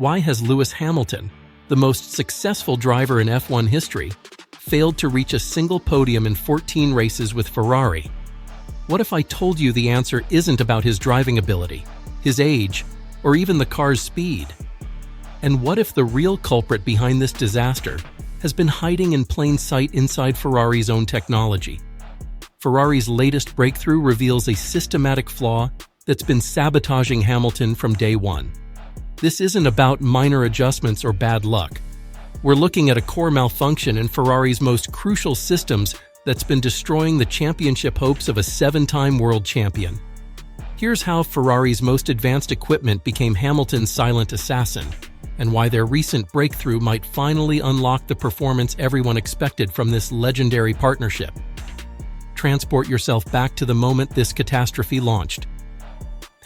Why has Lewis Hamilton, the most successful driver in F1 history, failed to reach a single podium in 14 races with Ferrari? What if I told you the answer isn't about his driving ability, his age, or even the car's speed? And what if the real culprit behind this disaster has been hiding in plain sight inside Ferrari's own technology? Ferrari's latest breakthrough reveals a systematic flaw that's been sabotaging Hamilton from day one. This isn't about minor adjustments or bad luck. We're looking at a core malfunction in Ferrari's most crucial systems that's been destroying the championship hopes of a 7-time world champion. Here's how Ferrari's most advanced equipment became Hamilton's silent assassin, and why their recent breakthrough might finally unlock the performance everyone expected from this legendary partnership. Transport yourself back to the moment this catastrophe launched.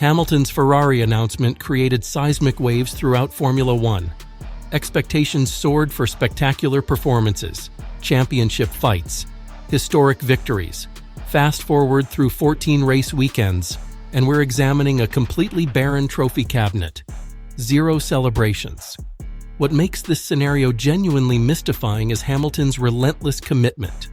Hamilton's Ferrari announcement created seismic waves throughout Formula One. Expectations soared for spectacular performances, championship fights, historic victories. Fast forward through 14 race weekends, and we're examining a completely barren trophy cabinet. Zero celebrations. What makes this scenario genuinely mystifying is Hamilton's relentless commitment.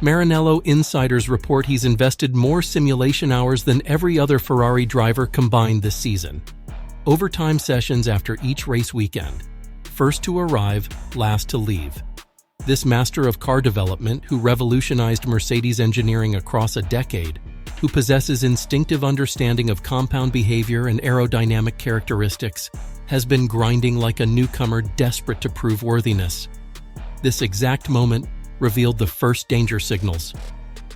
Maranello insiders report he's invested more simulation hours than every other Ferrari driver combined this season. Overtime sessions after each race weekend. First to arrive, last to leave. This master of car development, who revolutionized Mercedes engineering across a decade, who possesses instinctive understanding of compound behavior and aerodynamic characteristics, has been grinding like a newcomer desperate to prove worthiness. This exact moment revealed the first danger signals.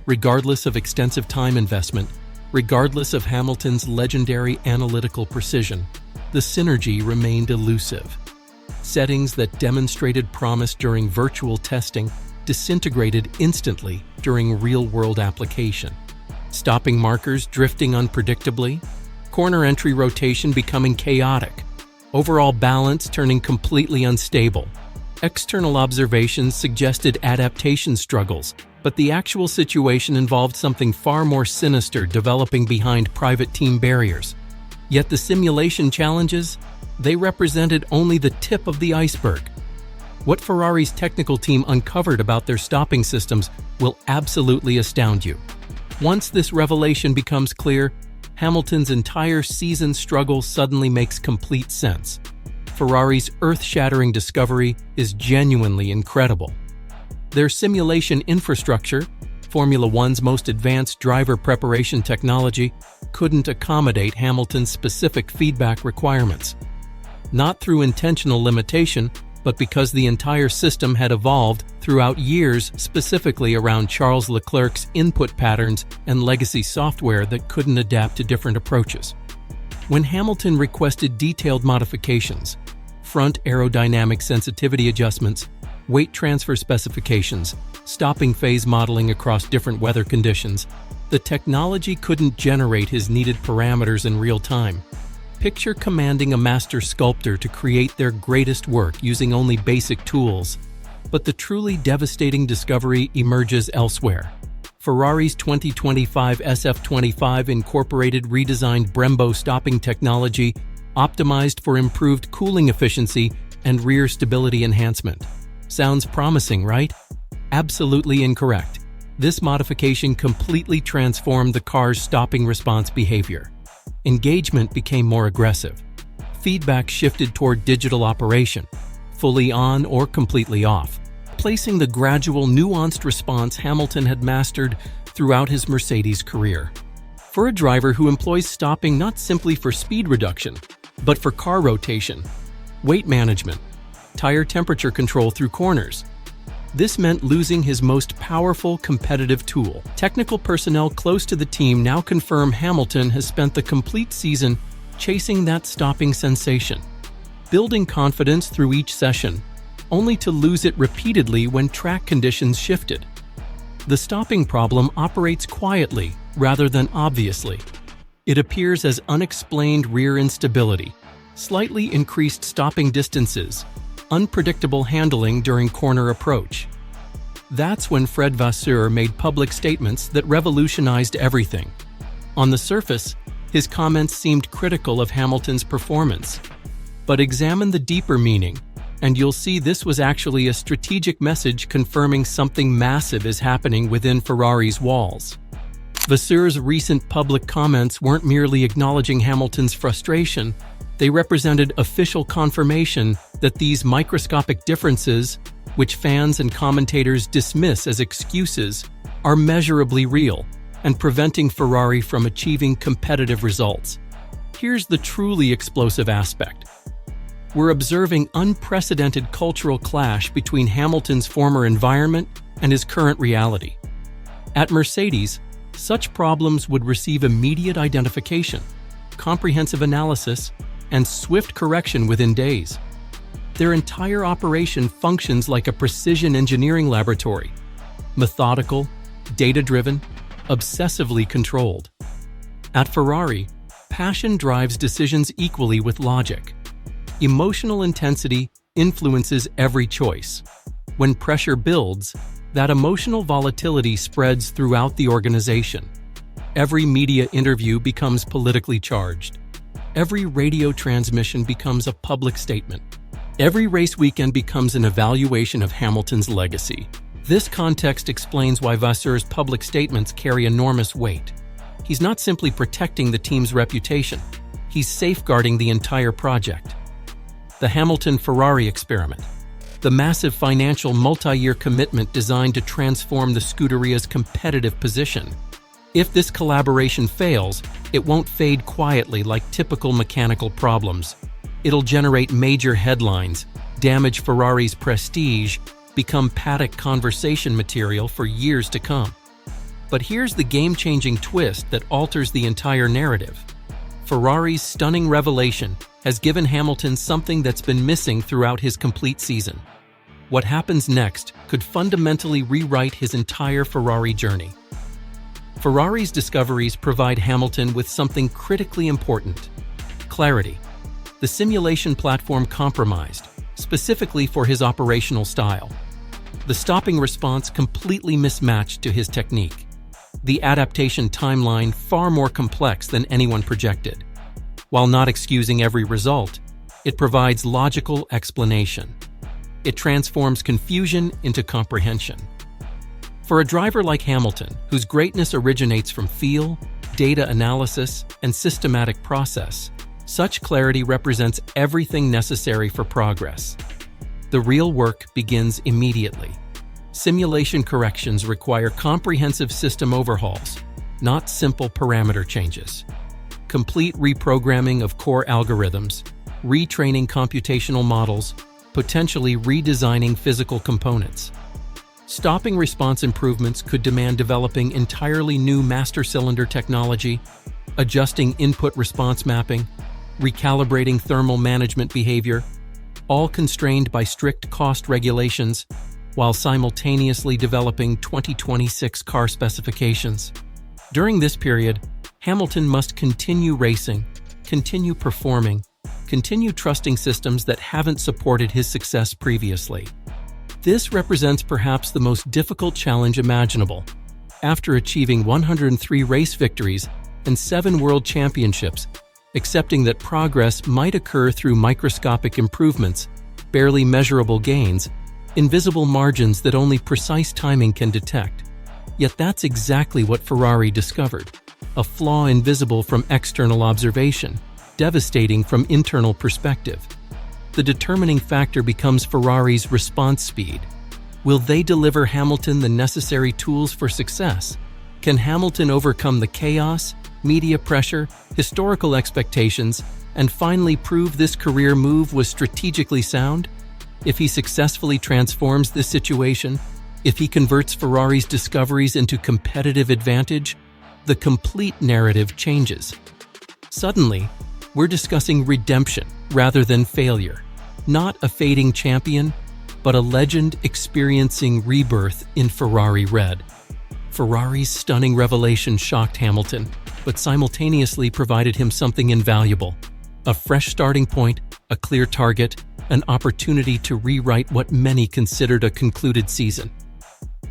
Regardless of extensive time investment, regardless of Hamilton's legendary analytical precision, the synergy remained elusive. Settings that demonstrated promise during virtual testing disintegrated instantly during real-world application. Stopping markers drifting unpredictably, corner entry rotation becoming chaotic, overall balance turning completely unstable. External observations suggested adaptation struggles, but the actual situation involved something far more sinister developing behind private team barriers. Yet the simulation challenges, they represented only the tip of the iceberg. What Ferrari's technical team uncovered about their stopping systems will absolutely astound you. Once this revelation becomes clear, Hamilton's entire season struggle suddenly makes complete sense. Ferrari's earth-shattering discovery is genuinely incredible. Their simulation infrastructure, Formula One's most advanced driver preparation technology, couldn't accommodate Hamilton's specific feedback requirements. Not through intentional limitation, but because the entire system had evolved throughout years specifically around Charles Leclerc's input patterns and legacy software that couldn't adapt to different approaches. When Hamilton requested detailed modifications, front aerodynamic sensitivity adjustments, weight transfer specifications, stopping phase modeling across different weather conditions, the technology couldn't generate his needed parameters in real time. Picture commanding a master sculptor to create their greatest work using only basic tools. But the truly devastating discovery emerges elsewhere. Ferrari's 2025 SF25 incorporated redesigned Brembo stopping technology, optimized for improved cooling efficiency and rear stability enhancement. Sounds promising, right? Absolutely incorrect. This modification completely transformed the car's stopping response behavior. Engagement became more aggressive. Feedback shifted toward digital operation, fully on or completely off, placing the gradual, nuanced response Hamilton had mastered throughout his Mercedes career. For a driver who employs stopping not simply for speed reduction, but for car rotation, weight management, tire temperature control through corners, this meant losing his most powerful competitive tool. Technical personnel close to the team now confirm Hamilton has spent the complete season chasing that stopping sensation, building confidence through each session, only to lose it repeatedly when track conditions shifted. The stopping problem operates quietly rather than obviously. It appears as unexplained rear instability, slightly increased stopping distances, unpredictable handling during corner approach. That's when Fred Vasseur made public statements that revolutionized everything. On the surface, his comments seemed critical of Hamilton's performance. But examine the deeper meaning, and you'll see this was actually a strategic message confirming something massive is happening within Ferrari's walls. Vasseur's recent public comments weren't merely acknowledging Hamilton's frustration, they represented official confirmation that these microscopic differences, which fans and commentators dismiss as excuses, are measurably real and preventing Ferrari from achieving competitive results. Here's the truly explosive aspect. We're observing unprecedented cultural clash between Hamilton's former environment and his current reality. At Mercedes, such problems would receive immediate identification, comprehensive analysis, and swift correction within days. Their entire operation functions like a precision engineering laboratory, methodical, data-driven, obsessively controlled. At Ferrari, passion drives decisions equally with logic. Emotional intensity influences every choice. When pressure builds, that emotional volatility spreads throughout the organization. Every media interview becomes politically charged. Every radio transmission becomes a public statement. Every race weekend becomes an evaluation of Hamilton's legacy. This context explains why Vasseur's public statements carry enormous weight. He's not simply protecting the team's reputation, he's safeguarding the entire project. The Hamilton-Ferrari experiment, the massive financial multi-year commitment designed to transform the Scuderia's competitive position. If this collaboration fails, it won't fade quietly like typical mechanical problems. It'll generate major headlines, damage Ferrari's prestige, become paddock conversation material for years to come. But here's the game-changing twist that alters the entire narrative. Ferrari's stunning revelation has given Hamilton something that's been missing throughout his complete season. What happens next could fundamentally rewrite his entire Ferrari journey. Ferrari's discoveries provide Hamilton with something critically important: clarity. The simulation platform compromised, specifically for his operational style. The stopping response completely mismatched to his technique. The adaptation timeline far more complex than anyone projected. While not excusing every result, it provides logical explanation. It transforms confusion into comprehension. For a driver like Hamilton, whose greatness originates from feel, data analysis, and systematic process, such clarity represents everything necessary for progress. The real work begins immediately. Simulation corrections require comprehensive system overhauls, not simple parameter changes. Complete reprogramming of core algorithms, retraining computational models, potentially redesigning physical components. Stopping response improvements could demand developing entirely new master cylinder technology, adjusting input response mapping, recalibrating thermal management behavior, all constrained by strict cost regulations, while simultaneously developing 2026 car specifications. During this period, Hamilton must continue racing, continue performing, continue trusting systems that haven't supported his success previously. This represents perhaps the most difficult challenge imaginable. After achieving 103 race victories and 7 world championships, accepting that progress might occur through microscopic improvements, barely measurable gains, invisible margins that only precise timing can detect. Yet that's exactly what Ferrari discovered: a flaw invisible from external observation, devastating from internal perspective. The determining factor becomes Ferrari's response speed. Will they deliver Hamilton the necessary tools for success? Can Hamilton overcome the chaos, media pressure, historical expectations, and finally prove this career move was strategically sound? If he successfully transforms this situation, if he converts Ferrari's discoveries into competitive advantage, the complete narrative changes. Suddenly, we're discussing redemption rather than failure. Not a fading champion, but a legend experiencing rebirth in Ferrari red. Ferrari's stunning revelation shocked Hamilton, but simultaneously provided him something invaluable: a fresh starting point, a clear target, an opportunity to rewrite what many considered a concluded season.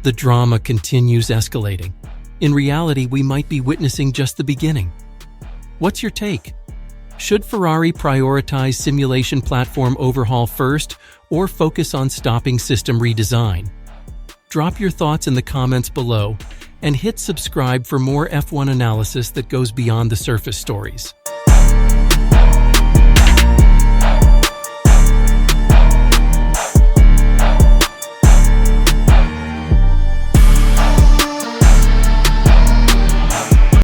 The drama continues escalating. In reality, we might be witnessing just the beginning. What's your take? Should Ferrari prioritize simulation platform overhaul first or focus on stopping system redesign? Drop your thoughts in the comments below and hit subscribe for more F1 analysis that goes beyond the surface stories.